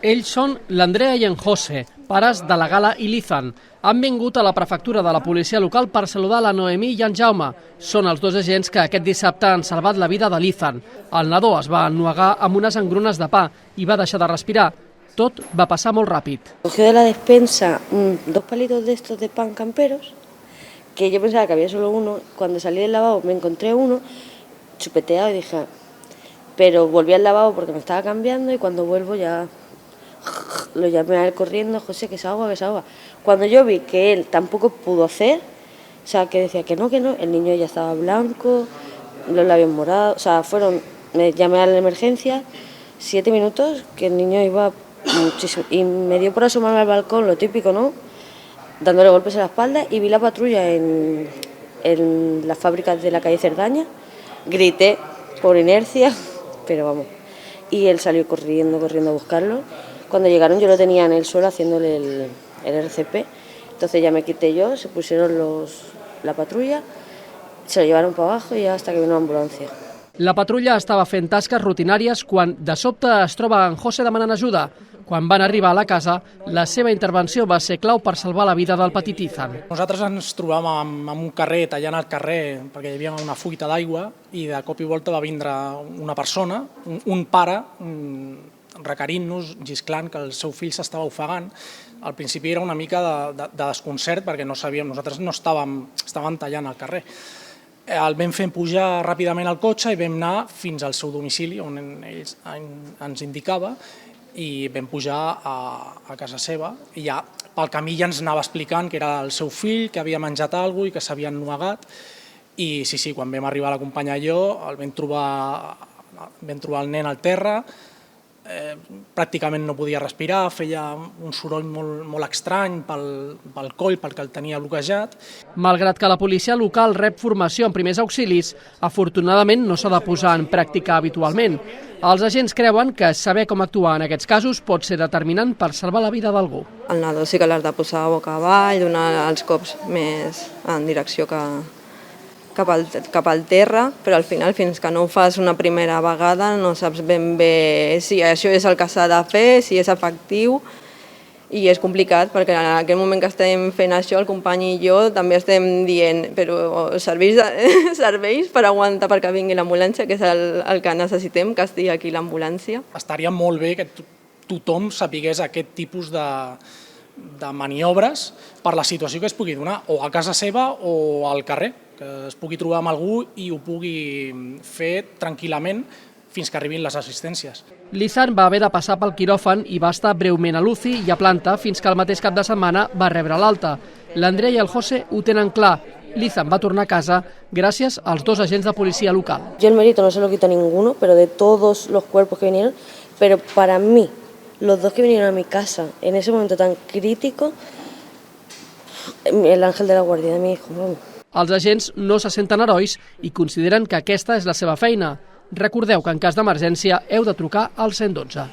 Ells són l'Andrea i en José, pares de la Gala i l'Ethan. Han vingut a la prefectura de la policia local per saludar la Noemí i en Jaume. Són els dos agents que aquest dissabte han salvat la vida de l'Ethan. El nadó es va ennuegar amb unes engrunes de pa i va deixar de respirar. Tot va passar molt ràpid. Cogió de la despensa 2 palitos de estos de pan camperos, que yo pensaba que había solo uno. Cuando salí del lavabo me encontré uno chupeteado y dije, pero volví al lavabo porque me estaba cambiando y cuando vuelvo ya lo llamé a él corriendo, José, que es agua, que es agua. Cuando yo vi que él tampoco pudo hacer, o sea, que decía que no, el niño ya estaba blanco, los labios morados, o sea, me llamé a la emergencia, 7 minutos, que el niño iba muchísimo, y me dio por asomarme al balcón, lo típico, ¿no? Dándole golpes en la espalda, y vi la patrulla en las fábricas de la calle Cerdaña, grité por inercia, pero vamos, y él salió corriendo a buscarlo. Cuando llegaron yo lo tenía en el suelo haciéndole el RCP, entonces ya me quité yo, se pusieron la patrulla, se lo llevaron para abajo y ya hasta que vino la ambulancia. La patrulla estava fent tasques rutinàries quan de sobte es troba en José demanant ajuda. Quan van arribar a la casa, la seva intervenció va ser clau per salvar la vida del petit Ethan. Nosaltres ens trobàvem en un carrer, tallant el carrer, perquè hi havia una fuita d'aigua i de cop i volta va vindre una persona, un pare, requerint-nos, xisclant, que el seu fill s'estava ofegant. Al principi era una mica de desconcert perquè no sabíem, nosaltres no estàvem tallant el carrer. El vam fer pujar ràpidament al cotxe i vam anar fins al seu domicili, on ells ens indicava, i vam pujar a casa seva. I ja pel camí ja ens anava explicant que era el seu fill, que havia menjat alguna cosa i que s'havia ennuegat. I sí, quan vam arribar a l'acompanyar jo, vam trobar el nen al terra, pràcticament no podia respirar, feia un soroll molt estrany pel coll, perquè el tenia bloquejat. Malgrat que la policia local rep formació en primers auxilis, afortunadament no s'ha de posar en pràctica habitualment. Els agents creuen que saber com actuar en aquests casos pot ser determinant per salvar la vida d'algú. El nadó sí que l'has de posar boca avall, donar els cops més en direcció cap al terra, però al final, fins que no ho fas una primera vegada, no saps ben bé si això és el que s'ha de fer, si és efectiu, i és complicat, perquè en aquell moment que estem fent això, el company i jo també estem dient, però serveix per aguantar perquè vingui l'ambulància, que és el que necessitem, que estigui aquí l'ambulància. Estaria molt bé que tothom sapigués aquest tipus de maniobres per la situació que es pugui donar, o a casa seva o al carrer, que es pugui trobar amb algú i ho pugui fer tranquil·lament fins que arribin les assistències. L'Ethan va haver de passar pel quiròfan i va estar breument a l'UCI i a planta fins que el mateix cap de setmana va rebre l'alta. L'Andrea i el José ho tenen clar. L'Ethan va tornar a casa gràcies als dos agents de policia local. Yo el mérito no se lo quito a ninguno, pero de todos los cuerpos que vinieron, pero para mí, los dos que vinieron a mi casa en ese momento tan crítico, el ángel de la guardia de mi hijo. Els agents no se senten herois i consideren que aquesta és la seva feina. Recordeu que en cas d'emergència heu de trucar al 112.